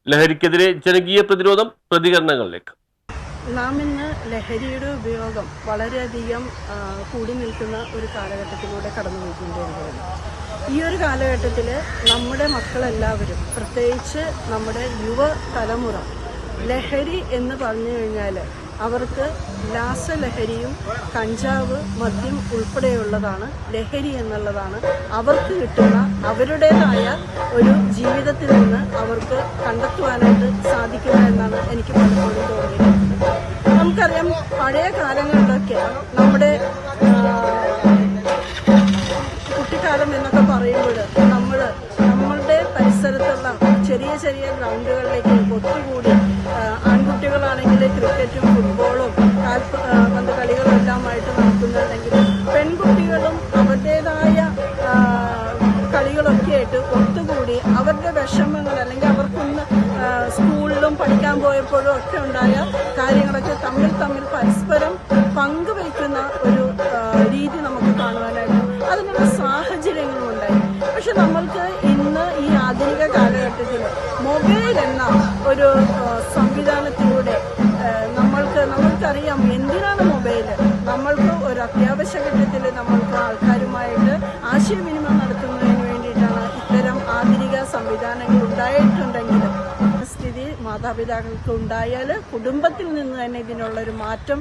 ലഹരിക്കെതിരെ ജനകീയ പ്രതിരോധം പ്രതികരണങ്ങളിലേക്ക്. നാം ഇന്ന് ലഹരിയുടെ ഉപയോഗം വളരെയധികം കൂടി നിൽക്കുന്ന ഒരു കാലഘട്ടത്തിലൂടെ കടന്നുപോയിക്കൊണ്ടിരിക്കുകയാണ്. ഈ ഒരു കാലഘട്ടത്തിൽ നമ്മുടെ മക്കളെല്ലാവരും, പ്രത്യേകിച്ച് നമ്മുടെ യുവതലമുറ, ലഹരി എന്ന് പറഞ്ഞു കഴിഞ്ഞാൽ അവർക്ക് രാസലഹരിയും കഞ്ചാവ്, മദ്യം ഉൾപ്പെടെയുള്ളതാണ് ലഹരി എന്നുള്ളതാണ്. അവർക്ക് കിട്ടുന്ന അവരുടേതായ ഒരു ജീവിതത്തിൽ നിന്ന് അവർക്ക് കണ്ടെത്തുവാനായിട്ട് സാധിക്കുക എന്നാണ് എനിക്ക് പലപ്പോഴും തോന്നിയിട്ടുള്ളത്. നമുക്കറിയാം, പഴയ കാലങ്ങളിലൊക്കെ നമ്മുടെ കുട്ടിക്കാലം എന്നൊക്കെ പറയുമ്പോൾ നമ്മളുടെ പരിസരത്തുള്ള ചെറിയ ചെറിയ ഗ്രൗണ്ടുകളിലേക്ക് ഒത്തുകൂടി ആൺകുട്ടികളാണെങ്കിൽ ക്രിക്കറ്റും ഫുട്ബോളും കാൽപന്ത് കളികളും എല്ലാമായിട്ട് നടക്കുന്നുണ്ടെങ്കിൽ പെൺകുട്ടികളും അവരുടേതായ കളികളൊക്കെ ആയിട്ട് ഒത്തുകൂടി അവരുടെ വിഷമങ്ങൾ അല്ലെങ്കിൽ അവർക്കൊന്ന് സ്കൂളിലും പഠിക്കാൻ പോയപ്പോഴും ഒക്കെ ഉണ്ടായ കാര്യങ്ങളൊക്കെ തമ്മിൽ പരസ്പരം പങ്കുവയ്ക്കുന്ന ഒരു രീതി നമുക്ക് കാണുവാനായിട്ട് അതിനുള്ള സാഹചര്യങ്ങളും ഉണ്ടായി. പക്ഷെ നമ്മൾക്ക് ഇന്ന് ഈ ആധുനിക കാലഘട്ടത്തിൽ മൊബൈൽ എന്ന ഒരു സംവിധാനത്തിലൂടെ നമ്മൾക്കറിയാം എന്തിനാണ് മൊബൈൽ. നമ്മൾക്ക് ഒരു അത്യാവശ്യ ഘട്ടത്തിൽ നമ്മൾക്ക് ആൾക്കാരുമായിട്ട് ആശയവിനിമയം നടത്തുന്നതിന് വേണ്ടിയിട്ടാണ് ഇത്തരം ആധുനിക സംവിധാനങ്ങൾ ഉണ്ടായിട്ടുണ്ടെങ്കിലും സ്ഥിതി മാതാപിതാക്കൾക്ക് ഉണ്ടായാൽ, കുടുംബത്തിൽ നിന്ന് തന്നെ ഇതിനുള്ളൊരു മാറ്റം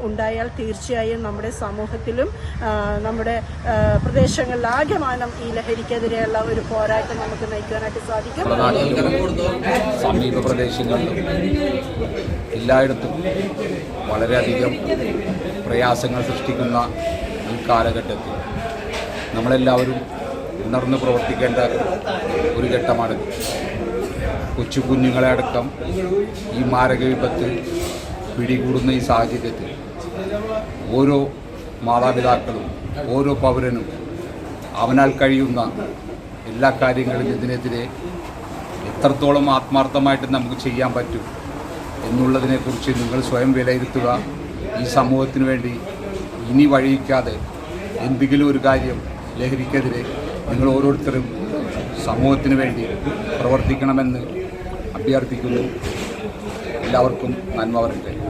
ഉണ്ടായാൽ തീർച്ചയായും നമ്മുടെ സമൂഹത്തിലും നമ്മുടെ പ്രദേശങ്ങളിലാകമാനം ഈ ലഹരിക്കെതിരെയുള്ള ഒരു പോരാട്ടം നമുക്ക് നയിക്കാനായിട്ട് സാധിക്കും. സമീപ പ്രദേശങ്ങളിലും എല്ലായിടത്തും വളരെയധികം പ്രയാസങ്ങൾ സൃഷ്ടിക്കുന്ന ഈ കാലഘട്ടത്തിൽ നമ്മളെല്ലാവരും ഉണർന്ന് പ്രവർത്തിക്കേണ്ട ഒരു ഘട്ടമാണിത്. കൊച്ചു കുഞ്ഞുങ്ങളെ അടക്കം ഈ മാരക വിപത്ത് പിടികൂടുന്ന ഈ സാഹചര്യത്തിൽ ഓരോ മാതാപിതാക്കളും ഓരോ പൗരനും അവനാൽ കഴിയുന്ന എല്ലാ കാര്യങ്ങളും ഇതിനെതിരെ എത്രത്തോളം ആത്മാർത്ഥമായിട്ട് നമുക്ക് ചെയ്യാൻ പറ്റും എന്നുള്ളതിനെക്കുറിച്ച് നിങ്ങൾ സ്വയം വിലയിരുത്തുക. ഈ സമൂഹത്തിന് വേണ്ടി ഇനി വഴിയിക്കാതെ എന്തെങ്കിലും ഒരു കാര്യം ലഹരിക്കെതിരെ നിങ്ങൾ ഓരോരുത്തരും സമൂഹത്തിന് വേണ്ടി പ്രവർത്തിക്കണമെന്ന് അഭ്യർത്ഥിക്കുന്നു. എല്ലാവർക്കും നന്മ വരട്ടെ.